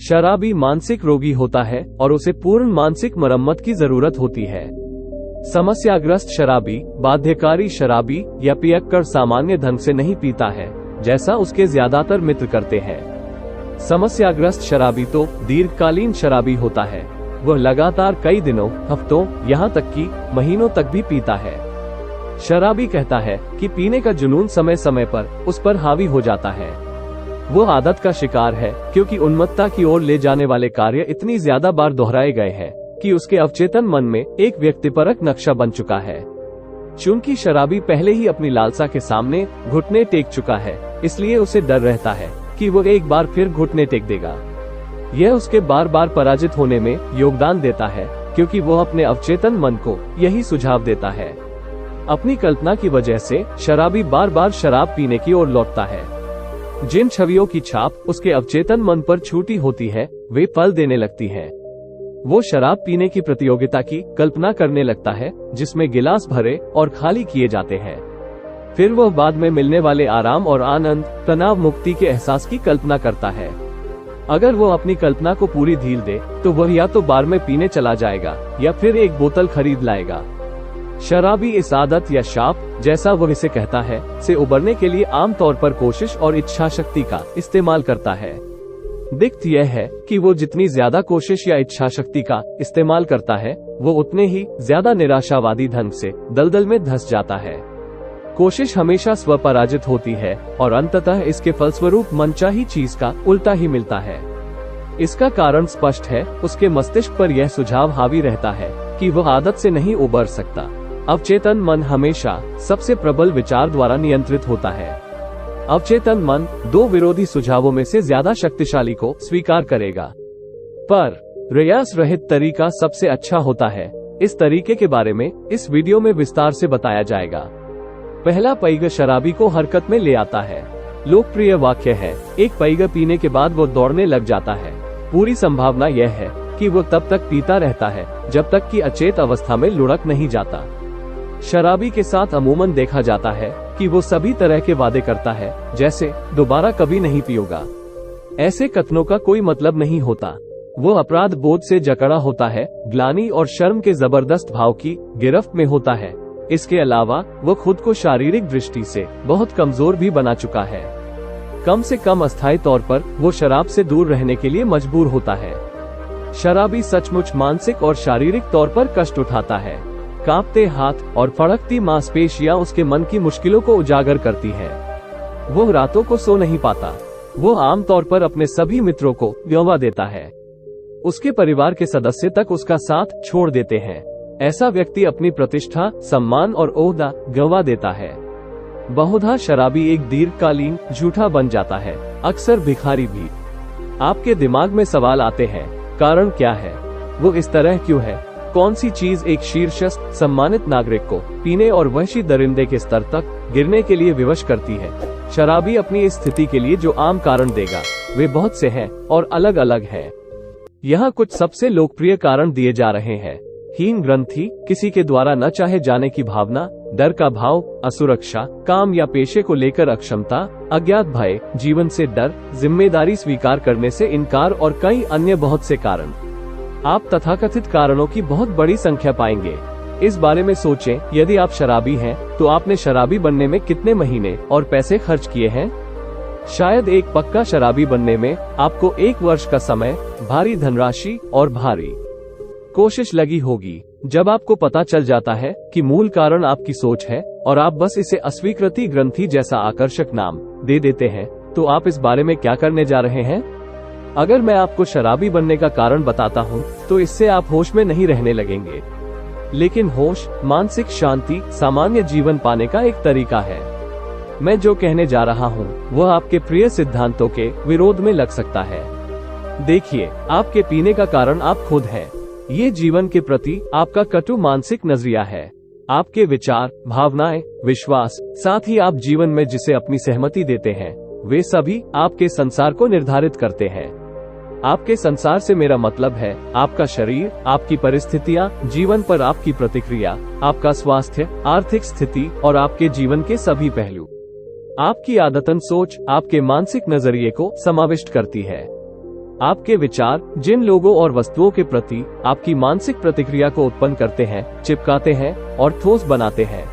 शराबी मानसिक रोगी होता है और उसे पूर्ण मानसिक मरम्मत की जरूरत होती है। समस्याग्रस्त शराबी बाध्यकारी शराबी या पियक्कड़ सामान्य ढंग से नहीं पीता है, जैसा उसके ज्यादातर मित्र करते हैं। समस्याग्रस्त शराबी तो दीर्घकालीन शराबी होता है। वह लगातार कई दिनों, हफ्तों, यहाँ तक कि महीनों तक भी पीता है। शराबी कहता है कि पीने का जुनून समय समय पर उस पर हावी हो जाता है। वो आदत का शिकार है क्योंकि उन्मत्तता की ओर ले जाने वाले कार्य इतनी ज्यादा बार दोहराए गए हैं कि उसके अवचेतन मन में एक व्यक्तिपरक नक्शा बन चुका है। चूंकि शराबी पहले ही अपनी लालसा के सामने घुटने टेक चुका है, इसलिए उसे डर रहता है कि वो एक बार फिर घुटने टेक देगा। यह उसके बार बार पराजित होने में योगदान देता है, क्योंकि वो अपने अवचेतन मन को यही सुझाव देता है। अपनी कल्पना की वजह से शराबी बार बार शराब पीने की ओर लौटता है। जिन छवियों की छाप उसके अवचेतन मन पर छूटी होती है, वे फल देने लगती हैं। वो शराब पीने की प्रतियोगिता की कल्पना करने लगता है, जिसमें गिलास भरे और खाली किए जाते हैं। फिर वह बाद में मिलने वाले आराम और आनंद, तनाव मुक्ति के एहसास की कल्पना करता है। अगर वो अपनी कल्पना को पूरी ढील दे तो वह या तो बार में पीने चला जाएगा या फिर एक बोतल खरीद लाएगा। शराबी इस आदत या शाप, जैसा वह इसे कहता है, से उबरने के लिए आमतौर पर कोशिश और इच्छा शक्ति का इस्तेमाल करता है। दिक्कत यह है कि वो जितनी ज्यादा कोशिश या इच्छा शक्ति का इस्तेमाल करता है, वो उतने ही ज्यादा निराशावादी ढंग से दलदल में धंस जाता है। कोशिश हमेशा स्वपराजित होती है और अंततः इसके फलस्वरूप मनचाही चीज का उल्टा ही मिलता है। इसका कारण स्पष्ट है, उसके मस्तिष्क पर यह सुझाव हावी रहता है कि वह आदत से नहीं उबर सकता। अवचेतन मन हमेशा सबसे प्रबल विचार द्वारा नियंत्रित होता है। अवचेतन मन दो विरोधी सुझावों में से ज्यादा शक्तिशाली को स्वीकार करेगा, पर प्रयास रहित तरीका सबसे अच्छा होता है। इस तरीके के बारे में इस वीडियो में विस्तार से बताया जाएगा। पहला पैग शराबी को हरकत में ले आता है। लोकप्रिय वाक्य है, एक पैग पीने के बाद वो दौड़ने लग जाता है। पूरी संभावना यह है कि वो तब तक पीता रहता है जब तक कि अचेत अवस्था में लुढ़क नहीं जाता। शराबी के साथ अमूमन देखा जाता है कि वो सभी तरह के वादे करता है, जैसे दोबारा कभी नहीं पियूंगा। ऐसे कथनों का कोई मतलब नहीं होता। वो अपराध बोध से जकड़ा होता है, ग्लानि और शर्म के जबरदस्त भाव की गिरफ्त में होता है। इसके अलावा वो खुद को शारीरिक दृष्टि से बहुत कमजोर भी बना चुका है। कम से कम अस्थायी तौर पर वो शराब से दूर रहने के लिए मजबूर होता है। शराबी सचमुच मानसिक और शारीरिक तौर पर कष्ट उठाता है। कांपते हाथ और फड़कती मांसपेशियां उसके मन की मुश्किलों को उजागर करती है। वो रातों को सो नहीं पाता। वो आमतौर पर अपने सभी मित्रों को गंवा देता है। उसके परिवार के सदस्य तक उसका साथ छोड़ देते हैं। ऐसा व्यक्ति अपनी प्रतिष्ठा, सम्मान और ओहदा गंवा देता है। बहुधा शराबी एक दीर्घकालीन झूठा बन जाता है, अक्सर भिखारी भी। आपके दिमाग में सवाल आते हैं, कारण क्या है? वो इस तरह क्यों है? कौन सी चीज एक शीर्षस्थ सम्मानित नागरिक को पीने और वहशी दरिंदे के स्तर तक गिरने के लिए विवश करती है? शराबी अपनी इस स्थिति के लिए जो आम कारण देगा, वे बहुत से हैं और अलग अलग हैं। यहाँ कुछ सबसे लोकप्रिय कारण दिए जा रहे हैं। हीन ग्रंथि, किसी के द्वारा न चाहे जाने की भावना, डर का भाव, असुरक्षा, काम या पेशे को लेकर अक्षमता, अज्ञात भय, जीवन से डर, जिम्मेदारी स्वीकार करने से इनकार और कई अन्य बहुत से कारण। आप तथाकथित कारणों की बहुत बड़ी संख्या पाएंगे। इस बारे में सोचें, यदि आप शराबी हैं, तो आपने शराबी बनने में कितने महीने और पैसे खर्च किए हैं? शायद एक पक्का शराबी बनने में आपको 1 वर्ष का समय, भारी धनराशि और भारी कोशिश लगी होगी। जब आपको पता चल जाता है कि मूल कारण आपकी सोच है और आप बस इसे अस्वीकृति ग्रंथि जैसा आकर्षक नाम दे देते हैं, तो आप इस बारे में क्या करने जा रहे हैं? अगर मैं आपको शराबी बनने का कारण बताता हूँ, तो इससे आप होश में नहीं रहने लगेंगे। लेकिन होश, मानसिक शांति, सामान्य जीवन पाने का एक तरीका है। मैं जो कहने जा रहा हूँ, वह आपके प्रिय सिद्धांतों के विरोध में लग सकता है। देखिए, आपके पीने का कारण आप खुद हैं। ये जीवन के प्रति आपका कटु मानसिक नजरिया है। आपके विचार, भावनाएं, विश्वास, साथ ही आप जीवन में जिसे अपनी सहमति देते हैं, वे सभी आपके संसार को निर्धारित करते हैं। आपके संसार से मेरा मतलब है आपका शरीर, आपकी परिस्थितियां, जीवन पर आपकी प्रतिक्रिया, आपका स्वास्थ्य, आर्थिक स्थिति और आपके जीवन के सभी पहलू। आपकी आदतन सोच आपके मानसिक नजरिए को समाविष्ट करती है। आपके विचार जिन लोगों और वस्तुओं के प्रति आपकी मानसिक प्रतिक्रिया को उत्पन्न करते हैं, चिपकाते हैं और ठोस बनाते हैं।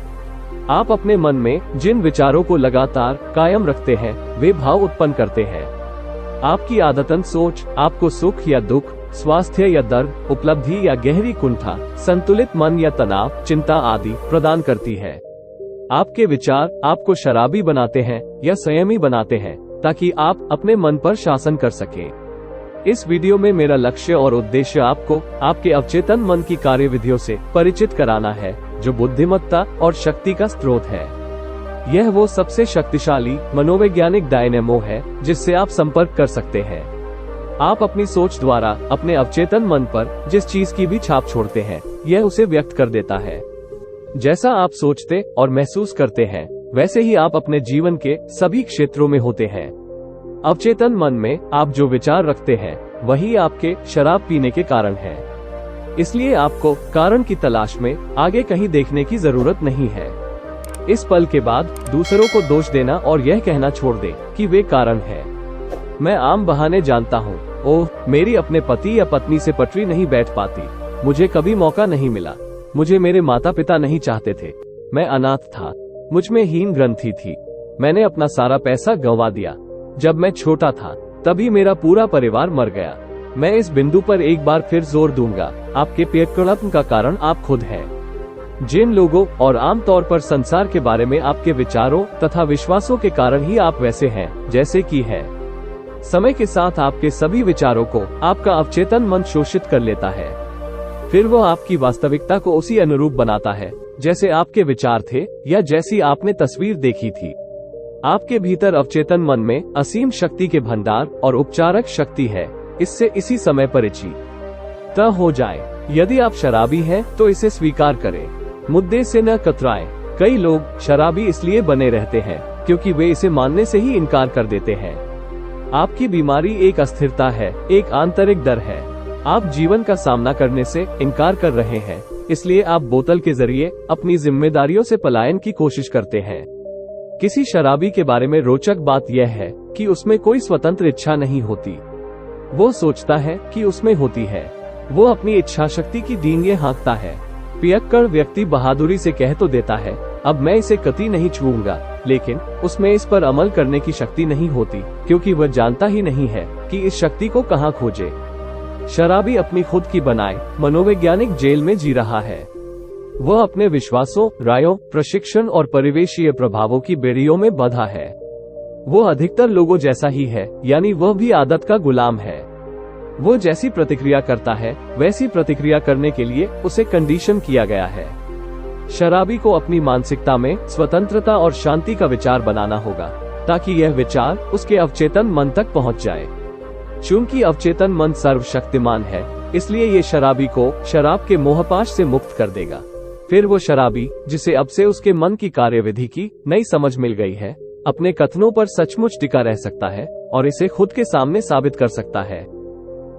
आप अपने मन में जिन विचारों को लगातार कायम रखते हैं, वे भाव उत्पन्न करते हैं। आपकी आदतन सोच आपको सुख या दुख, स्वास्थ्य या दर्द, उपलब्धि या गहरी कुंठा, संतुलित मन या तनाव, चिंता आदि प्रदान करती है। आपके विचार आपको शराबी बनाते हैं या संयमी बनाते हैं, ताकि आप अपने मन पर शासन कर सकें। इस वीडियो में मेरा लक्ष्य और उद्देश्य आपको आपके अवचेतन मन की कार्यविधियों से परिचित कराना है, जो बुद्धिमत्ता और शक्ति का स्रोत है। यह वो सबसे शक्तिशाली मनोवैज्ञानिक डायनेमो है जिससे आप संपर्क कर सकते हैं। आप अपनी सोच द्वारा अपने अवचेतन मन पर जिस चीज की भी छाप छोड़ते हैं, यह उसे व्यक्त कर देता है। जैसा आप सोचते और महसूस करते हैं, वैसे ही आप अपने जीवन के सभी क्षेत्रों में होते हैं। अवचेतन मन में आप जो विचार रखते हैं, वही आपके शराब पीने के कारण है। इसलिए आपको कारण की तलाश में आगे कहीं देखने की जरूरत नहीं है। इस पल के बाद दूसरों को दोष देना और यह कहना छोड़ दे कि वे कारण है। मैं आम बहाने जानता हूँ। ओह, मेरी अपने पति या पत्नी से पटरी नहीं बैठ पाती, मुझे कभी मौका नहीं मिला, मुझे मेरे माता पिता नहीं चाहते थे, मैं अनाथ था, मुझ में हीन ग्रंथि थी, मैंने अपना सारा पैसा गंवा दिया, जब मैं छोटा था तभी मेरा पूरा परिवार मर गया। मैं इस बिंदु पर एक बार फिर जोर दूंगा, आपके पियक्कड़पन का कारण आप खुद हैं। जिन लोगों और आमतौर पर संसार के बारे में आपके विचारों तथा विश्वासों के कारण ही आप वैसे हैं जैसे कि है। समय के साथ आपके सभी विचारों को आपका अवचेतन मन शोषित कर लेता है। फिर वो आपकी वास्तविकता को उसी अनुरूप बनाता है जैसे आपके विचार थे या जैसी आपने तस्वीर देखी थी। आपके भीतर अवचेतन मन में असीम शक्ति के भंडार और उपचारक शक्ति है। इससे इसी समय परिचित हो जाए। यदि आप शराबी हैं तो इसे स्वीकार करें, मुद्दे से न कतराएं। कई लोग शराबी इसलिए बने रहते हैं क्योंकि वे इसे मानने से ही इनकार कर देते हैं। आपकी बीमारी एक अस्थिरता है, एक आंतरिक डर है। आप जीवन का सामना करने से इनकार कर रहे हैं, इसलिए आप बोतल के जरिए अपनी जिम्मेदारियों से पलायन की कोशिश करते हैं। किसी शराबी के बारे में रोचक बात यह है कि उसमें कोई स्वतंत्र इच्छा नहीं होती। वो सोचता है कि उसमें होती है। वो अपनी इच्छा शक्ति की डींगे हाँकता है। पियक्कड़ व्यक्ति बहादुरी से कह तो देता है, अब मैं इसे कतई नहीं छूऊंगा, लेकिन उसमें इस पर अमल करने की शक्ति नहीं होती, क्योंकि वह जानता ही नहीं है कि इस शक्ति को कहाँ खोजे। शराबी अपनी खुद की बनाए मनोवैज्ञानिक जेल में जी रहा है। वह अपने विश्वासों, रायों, प्रशिक्षण और परिवेशीय प्रभावों की बेड़ियों में बंधा है। वो अधिकतर लोगों जैसा ही है, यानी वह भी आदत का गुलाम है। वो जैसी प्रतिक्रिया करता है, वैसी प्रतिक्रिया करने के लिए उसे कंडीशन किया गया है। शराबी को अपनी मानसिकता में स्वतंत्रता और शांति का विचार बनाना होगा, ताकि यह विचार उसके अवचेतन मन तक पहुंच जाए। चूंकि अवचेतन मन सर्वशक्तिमान है, इसलिए ये शराबी को शराब के मोहपाश से मुक्त कर देगा। फिर वो शराबी, जिसे अब से उसके मन की कार्यविधि की नई समझ मिल गई है, अपने कथनों पर सचमुच टिका रह सकता है और इसे खुद के सामने साबित कर सकता है।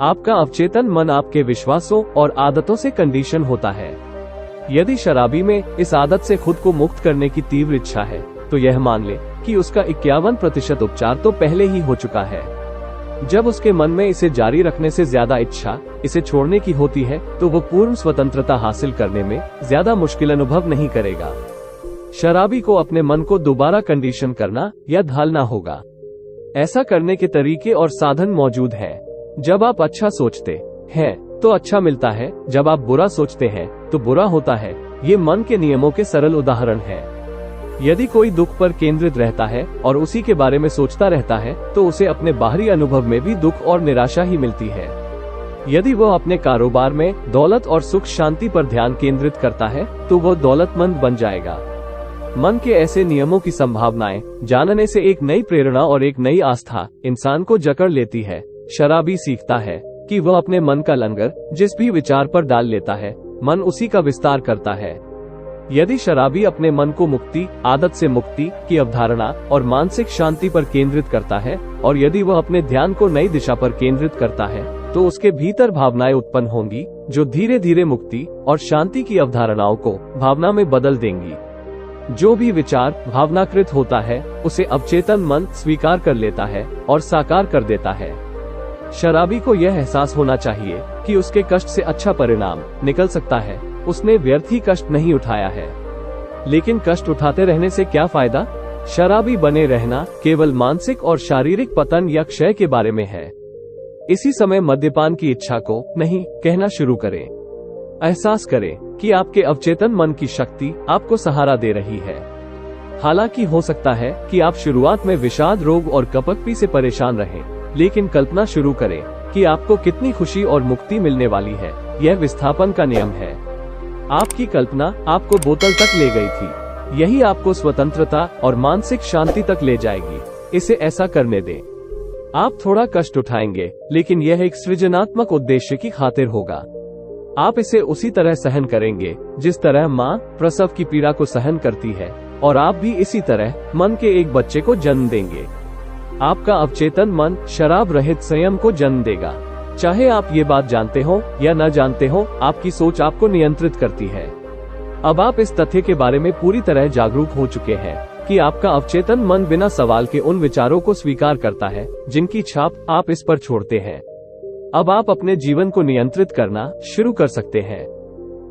आपका अवचेतन मन आपके विश्वासों और आदतों से कंडीशन होता है। यदि शराबी में इस आदत से खुद को मुक्त करने की तीव्र इच्छा है, तो यह मान ले कि उसका 51% उपचार तो पहले ही हो चुका है। जब उसके मन में इसे जारी रखने से ज्यादा इच्छा इसे छोड़ने की होती है, तो वो पूर्ण स्वतंत्रता हासिल करने में ज्यादा मुश्किल अनुभव नहीं करेगा। शराबी को अपने मन को दोबारा कंडीशन करना या ढालना होगा। ऐसा करने के तरीके और साधन मौजूद हैं। जब आप अच्छा सोचते हैं तो अच्छा मिलता है, जब आप बुरा सोचते हैं तो बुरा होता है। ये मन के नियमों के सरल उदाहरण हैं। यदि कोई दुख पर केंद्रित रहता है और उसी के बारे में सोचता रहता है, तो उसे अपने बाहरी अनुभव में भी दुख और निराशा ही मिलती है। यदि वह अपने कारोबार में दौलत और सुख शांति पर ध्यान केंद्रित करता है, तो वह दौलतमंद बन जाएगा। मन के ऐसे नियमों की संभावनाएं जानने से एक नई प्रेरणा और एक नई आस्था इंसान को जकड़ लेती है। शराबी सीखता है कि वह अपने मन का लंगर जिस भी विचार पर डाल लेता है, मन उसी का विस्तार करता है। यदि शराबी अपने मन को मुक्ति, आदत से मुक्ति की अवधारणा और मानसिक शांति पर केंद्रित करता है, और यदि वह अपने ध्यान को नई दिशा पर केंद्रित करता है, तो उसके भीतर भावनाएं उत्पन्न होंगी जो धीरे धीरे मुक्ति और शांति की अवधारणाओं को भावना में बदल देंगी। जो भी विचार भावनाकृत होता है, उसे अवचेतन मन स्वीकार कर लेता है और साकार कर देता है। शराबी को यह एहसास होना चाहिए कि उसके कष्ट से अच्छा परिणाम निकल सकता है। उसने व्यर्थ ही कष्ट नहीं उठाया है। लेकिन कष्ट उठाते रहने से क्या फायदा? शराबी बने रहना केवल मानसिक और शारीरिक पतन या क्षय के बारे में है। इसी समय मद्यपान की इच्छा को नहीं कहना शुरू करें। एहसास करें कि आपके अवचेतन मन की शक्ति आपको सहारा दे रही है। हालांकि हो सकता है कि आप शुरुआत में विषाद रोग और कपकपी से परेशान रहें, लेकिन कल्पना शुरू करें कि आपको कितनी खुशी और मुक्ति मिलने वाली है। यह विस्थापन का नियम है। आपकी कल्पना आपको बोतल तक ले गई थी। यही आपको स्वतंत्रता और मानसिक शांति तक ले जाएगी। इसे ऐसा करने दें। आप थोड़ा कष्ट उठाएंगे, लेकिन यह एक सृजनात्मक उद्देश्य की खातिर होगा। आप इसे उसी तरह सहन करेंगे जिस तरह माँ प्रसव की पीड़ा को सहन करती है, और आप भी इसी तरह मन के एक बच्चे को जन्म देंगे। आपका अवचेतन मन शराब रहित संयम को जन्म देगा। चाहे आप ये बात जानते हो या न जानते हो, आपकी सोच आपको नियंत्रित करती है। अब आप इस तथ्य के बारे में पूरी तरह जागरूक हो चुके हैं कि आपका अवचेतन मन बिना सवाल के उन विचारों को स्वीकार करता है जिनकी छाप आप इस पर छोड़ते हैं। अब आप अपने जीवन को नियंत्रित करना शुरू कर सकते हैं।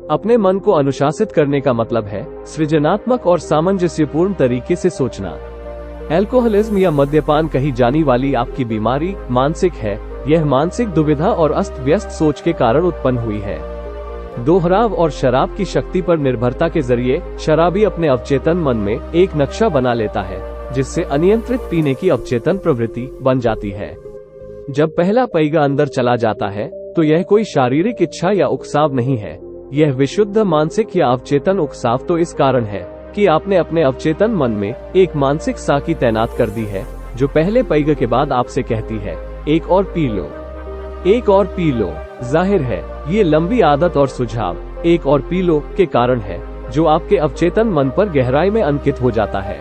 अपने मन को अनुशासित करने का मतलब है सृजनात्मक और सामंजस्यपूर्ण तरीके से सोचना। अल्कोहलिज्म या मद्यपान कही जाने वाली आपकी बीमारी मानसिक है। यह मानसिक दुविधा और अस्त व्यस्त सोच के कारण उत्पन्न हुई है। दोहराव और शराब की शक्ति पर निर्भरता के जरिए शराबी अपने अवचेतन मन में एक नक्शा बना लेता है, जिससे अनियंत्रित पीने की अवचेतन प्रवृत्ति बन जाती है। जब पहला पैगा अंदर चला जाता है तो यह कोई शारीरिक इच्छा या उकसाव नहीं है। यह विशुद्ध मानसिक या अवचेतन उकसाव तो इस कारण है कि आपने अपने अवचेतन मन में एक मानसिक साकी तैनात कर दी है, जो पहले पैगे के बाद आपसे कहती है, एक और पी लो, एक और पी लो। जाहिर है ये लंबी आदत और सुझाव एक और पी लो के कारण है, जो आपके अवचेतन मन पर गहराई में अंकित हो जाता है।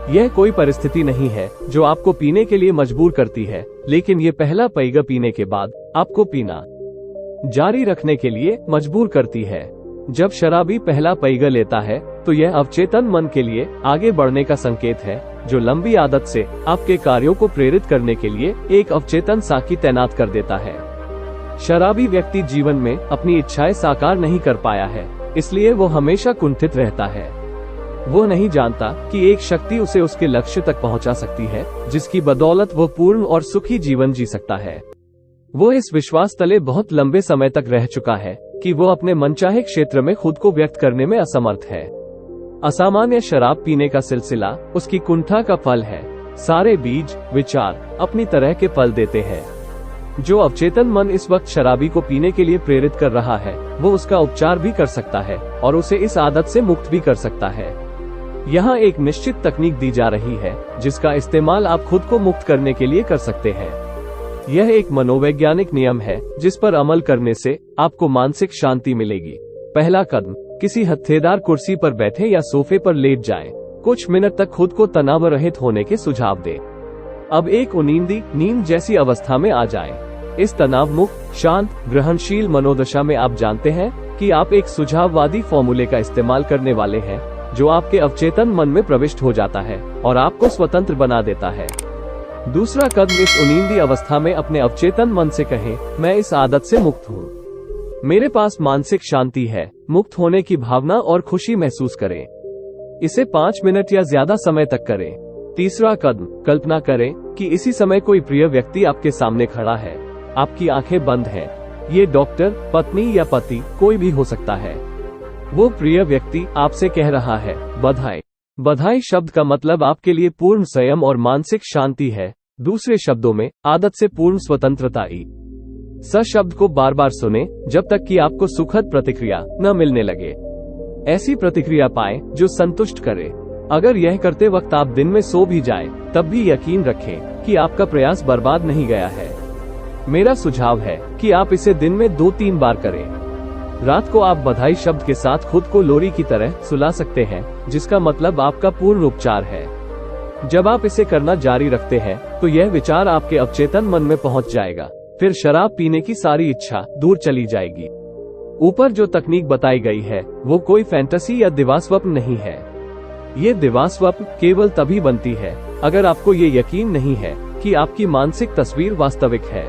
यह कोई परिस्थिति नहीं है जो आपको पीने के लिए मजबूर करती है, लेकिन ये पहला पैगा पीने के बाद आपको पीना जारी रखने के लिए मजबूर करती है। जब शराबी पहला पैगा लेता है तो यह अवचेतन मन के लिए आगे बढ़ने का संकेत है, जो लंबी आदत से आपके कार्यों को प्रेरित करने के लिए एक अवचेतन साकी तैनात कर देता है। शराबी व्यक्ति जीवन में अपनी इच्छाएं साकार नहीं कर पाया है, इसलिए वो हमेशा कुंठित रहता है। वो नहीं जानता कि एक शक्ति उसे उसके लक्ष्य तक पहुंचा सकती है, जिसकी बदौलत वो पूर्ण और सुखी जीवन जी सकता है। वो इस विश्वास तले बहुत लंबे समय तक रह चुका है कि वो अपने मनचाहे क्षेत्र में खुद को व्यक्त करने में असमर्थ है। असामान्य शराब पीने का सिलसिला उसकी कुंठा का फल है। सारे बीज विचार अपनी तरह के फल देते हैं। जो अवचेतन मन इस वक्त शराबी को पीने के लिए प्रेरित कर रहा है, वो उसका उपचार भी कर सकता है और उसे इस आदत से मुक्त भी कर सकता है। यहाँ एक निश्चित तकनीक दी जा रही है जिसका इस्तेमाल आप खुद को मुक्त करने के लिए कर सकते हैं। यह एक मनोवैज्ञानिक नियम है जिस पर अमल करने से आपको मानसिक शांति मिलेगी। पहला कदम, किसी हत्थेदार कुर्सी पर बैठे या सोफे पर लेट जाएं। कुछ मिनट तक खुद को तनाव रहित होने के सुझाव दें। अब एक उनींदी नींद जैसी अवस्था में आ जाएं। इस तनाव मुक्त, शांत, ग्रहणशील मनोदशा में आप जानते हैं कि आप एक सुझाववादी फॉर्मूले का इस्तेमाल करने वाले हैं, जो आपके अवचेतन मन में प्रविष्ट हो जाता है और आपको स्वतंत्र बना देता है। दूसरा कदम, इस उनींदी अवस्था में अपने अवचेतन मन से कहें, मैं इस आदत से मुक्त हूँ, मेरे पास मानसिक शांति है। मुक्त होने की भावना और खुशी महसूस करें। इसे 5 मिनट या ज्यादा समय तक करें। तीसरा कदम, कल्पना करें कि इसी समय कोई प्रिय व्यक्ति आपके सामने खड़ा है। आपकी आंखें बंद हैं। ये डॉक्टर, पत्नी या पति कोई भी हो सकता है। वो प्रिय व्यक्ति आपसे कह रहा है, बधाई। बधाई शब्द का मतलब आपके लिए पूर्ण संयम और मानसिक शांति है। दूसरे शब्दों में, आदत से पूर्ण स्वतंत्रता। स शब्द को बार बार सुने जब तक कि आपको सुखद प्रतिक्रिया न मिलने लगे। ऐसी प्रतिक्रिया पाएं जो संतुष्ट करे। अगर यह करते वक्त आप दिन में सो भी जाएं, तब भी यकीन रखें कि आपका प्रयास बर्बाद नहीं गया है। मेरा सुझाव है कि आप इसे दिन में 2-3 बार करें। रात को आप बधाई शब्द के साथ खुद को लोरी की तरह सुला सकते हैं, जिसका मतलब आपका पूर्ण उपचार है। जब आप इसे करना जारी रखते हैं तो यह विचार आपके अवचेतन मन में पहुंच जाएगा। फिर शराब पीने की सारी इच्छा दूर चली जाएगी। ऊपर जो तकनीक बताई गई है वो कोई फैंटेसी या दिवास्वप्न नहीं है। ये दिवास्वप्न केवल तभी बनती है अगर आपको ये यकीन नहीं है कि आपकी मानसिक तस्वीर वास्तविक है।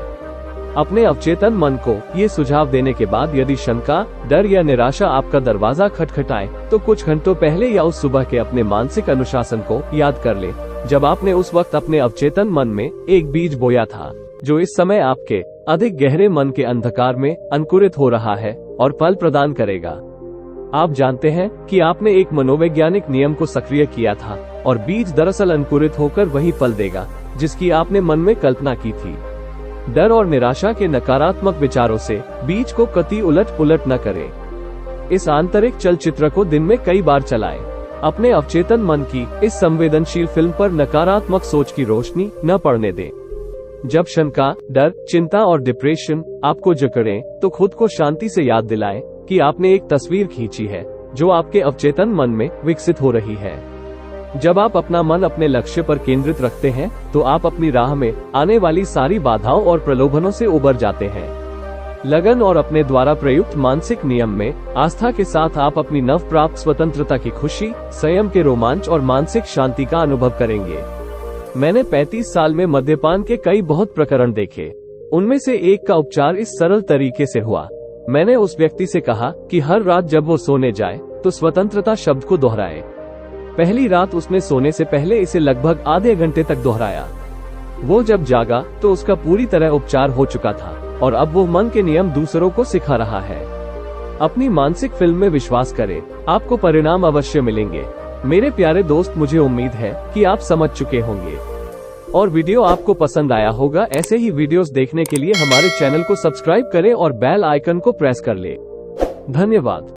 अपने अवचेतन मन को ये सुझाव देने के बाद यदि शंका, डर या निराशा आपका दरवाजा खटखटाए, तो कुछ घंटों पहले या उस सुबह के अपने मानसिक अनुशासन को याद कर ले, जब आपने उस वक्त अपने अवचेतन मन में एक बीज बोया था, जो इस समय आपके अधिक गहरे मन के अंधकार में अंकुरित हो रहा है और फल प्रदान करेगा। आप जानते हैं कि आपने एक मनोवैज्ञानिक नियम को सक्रिय किया था और बीज दरअसल अंकुरित होकर वही फल देगा जिसकी आपने मन में कल्पना की थी। डर और निराशा के नकारात्मक विचारों से बीज को कतई उलट पुलट न करें। इस आंतरिक चलचित्र को दिन में कई बार चलाएं। अपने अवचेतन मन की इस संवेदनशील फिल्म पर नकारात्मक सोच की रोशनी न पड़ने दें। जब शंका, डर, चिंता और डिप्रेशन आपको जकड़ें, तो खुद को शांति से याद दिलाएं कि आपने एक तस्वीर खींची है जो आपके अवचेतन मन में विकसित हो रही है। जब आप अपना मन अपने लक्ष्य पर केंद्रित रखते हैं, तो आप अपनी राह में आने वाली सारी बाधाओं और प्रलोभनों से उबर जाते हैं। लगन और अपने द्वारा प्रयुक्त मानसिक नियम में आस्था के साथ आप अपनी नव प्राप्त स्वतंत्रता की खुशी, संयम के रोमांच और मानसिक शांति का अनुभव करेंगे। मैंने 35 साल में मद्यपान के कई बहुत प्रकरण देखे। उनमें से एक का उपचार इस सरल तरीके से हुआ। मैंने उस व्यक्ति से कहा कि हर रात जब वो सोने जाए तो स्वतंत्रता शब्द को दोहराए। पहली रात उसने सोने से पहले इसे लगभग आधे घंटे तक दोहराया। वो जब जागा तो उसका पूरी तरह उपचार हो चुका था और अब वो मन के नियम दूसरों को सिखा रहा है। अपनी मानसिक फिल्म में विश्वास करें, आपको परिणाम अवश्य मिलेंगे। मेरे प्यारे दोस्त, मुझे उम्मीद है कि आप समझ चुके होंगे और वीडियो आपको पसंद आया होगा। ऐसे ही वीडियोस देखने के लिए हमारे चैनल को सब्सक्राइब करें और बेल आइकन को प्रेस कर लें। धन्यवाद।